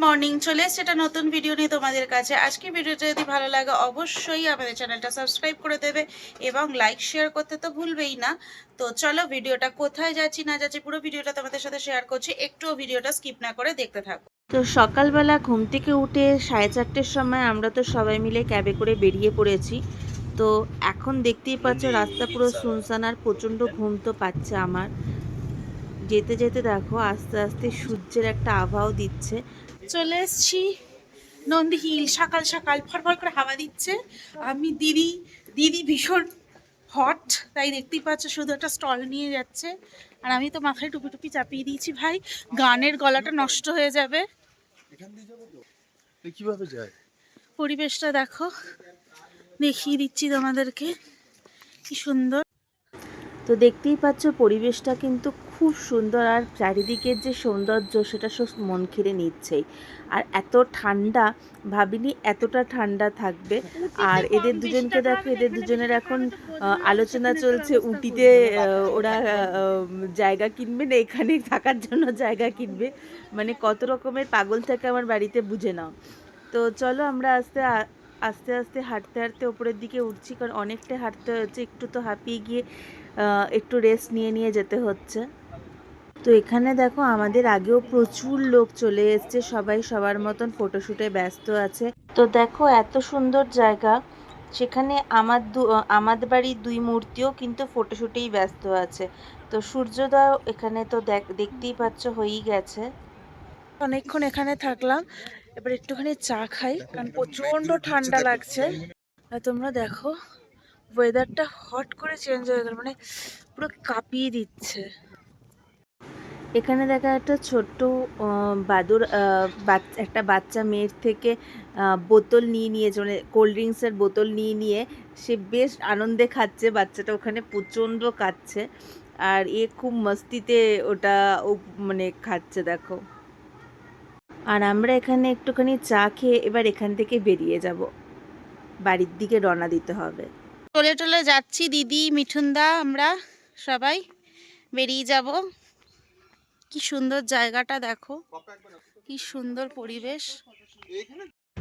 Morning, চলে এসেছে একটা নতুন ভিডিও নিয়ে তোমাদের কাছে। আজকে ভিডিওটা যদি ভালো লাগে অবশ্যই আমাদের চ্যানেলটা সাবস্ক্রাইব করে দেবে এবং লাইক শেয়ার করতে তো ভুলবেই না। তো চলো, ভিডিওটা কোথায় যাচ্ছি না যাচ্ছি পুরো ভিডিওটা তোমাদের সাথে শেয়ার করছি, একটুও ভিডিওটা স্কিপ না করে দেখতে থাকো। তো সকালবেলা ঘুম থেকে উঠে 4:30টার সময় আমরা তো সবাই মিলে ক্যাবে করে বেরিয়ে পড়েছি। তো এখন দেখতেই পাচ্ছ রাস্তা পুরো সুনসান, আর প্রচণ্ড ঘুম তো পাচ্ছে আমার। যেতে যেতে দেখো আস্তে আস্তে সূর্যের একটা আভাও দিচ্ছে। চলে এসছি নন্দী হিল, সকাল সকাল ফটফট করে হাওয়া দিচ্ছে। আমি দিদি দিদি ভীষণ হট, তাই দেখতেই পাচ্ছ শুধু একটা স্টল নিয়ে যাচ্ছে, আর আমি তো মাথায় টুপি টুপি চাপিয়ে দিয়েছি। ভাই, গানের গলাটা নষ্ট হয়ে যাবে। কিভাবে যায়? পরিবেশটা দেখো, দেখিয়ে দিচ্ছি তোমাদেরকে কি সুন্দর। তো দেখতেই পাচ্ছ পরিবেশটা কিন্তু খুব সুন্দর, আর চারিদিকের যে সৌন্দর্য সেটা সব মন কেড়ে নিচ্ছেই। আর এত ঠান্ডা, ভাবিনি এতটা ঠান্ডা থাকবে। আর এদের দুজনকে দেখো, এদের দুজনের এখন আলোচনা চলছে উটিতে ওরা জায়গা কিনবে না, এখানে থাকার জন্য জায়গা কিনবে। মানে কত রকমের পাগল থাকে আমার বাড়িতে, বুঝে নাও। তো চলো আমরা আস্তে আস্তে হাঁটতে হাঁটতে ওপরের দিকে উঠছি, কারণ অনেকটা হাঁটতে হচ্ছে, একটু তো হাঁপিয়ে গিয়ে একটু রেস্ট নিয়ে নিয়ে যেতে হচ্ছে। তো এখানে দেখো আমাদের আগেও প্রচুর লোক চলে এসছে, সবাই সবার মতন ফটোশ্যুটে ব্যস্ত আছে। তো দেখো এত সুন্দর জায়গা, সেখানে আমাদের বাড়ির দুই মূর্তিও কিন্তু ফটোশ্যুটেই ব্যস্ত আছে। তো সূর্যোদয় এখানে তো দেখতেই পাচ্ছ হয়েই গেছে। অনেকক্ষণ এখানে থাকলাম, এবার একটুখানি চা খাই, কারণ প্রচন্ড ঠান্ডা লাগছে। আর তোমরা দেখো ওয়েদারটা হট করে চেঞ্জ হয়ে গেল, মানে পুরো কাঁপিয়ে দিচ্ছে। এখানে দেখা একটা ছোট্ট বাদুর একটা বাচ্চা মেয়ের থেকে বোতল নিয়ে নিয়েছে, মানে কোল্ড ড্রিঙ্কসের বোতল নিয়ে নিয়ে সে বেশ আনন্দে খাচ্ছে। বাচ্চাটা ওখানে প্রচণ্ড কাঁদছে, আর খুব মস্তিতে ওটা ও মানে খাচ্ছে দেখো। আর আমরা এখানে একটুখানি চা খেয়ে এবার এখান থেকে বেরিয়ে যাব, বাড়ির দিকে রওনা দিতে হবে। চলে চলে যাচ্ছি, দিদি মিঠুনদা আমরা সবাই বেরিয়ে যাব। কি সুন্দর জায়গাটা দেখো, কি সুন্দর পরিবেশ।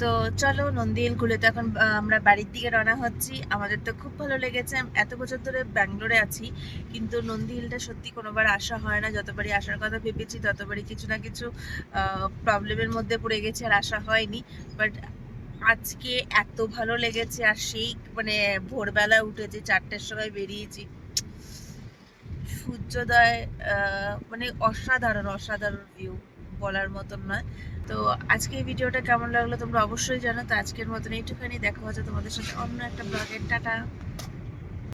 তো চলো, নন্দীহিল ঘুরে তো এখন আমরা বাড়ির দিকে রওনা হচ্ছি। আমাদের তো খুব ভালো লেগেছে, এত বছর ধরে ব্যাঙ্গালোরে আছি, কিন্তু নন্দীহিলটা সত্যি কোনোবার আসা হয় না। যতবারই আসার কথা ভেবেছি ততবারই কিছু না কিছু প্রবলেমের মধ্যে পড়ে গেছে, আর আসা হয়নি। বাট আজকে এত ভালো লেগেছে, আর সেই মানে ভোরবেলা উঠেছি, 4টের সময় বেরিয়েছি। সূর্যোদয় মানে অসাধারণ অসাধারণ ভিউ, বলার মতন নয়। তো আজকে এই ভিডিওটা কেমন লাগলো তোমরা অবশ্যই জানো। তো আজকের মতন এইটুখানি, দেখা হচ্ছে তোমাদের সাথে অন্য একটা ব্লগের। টাটা।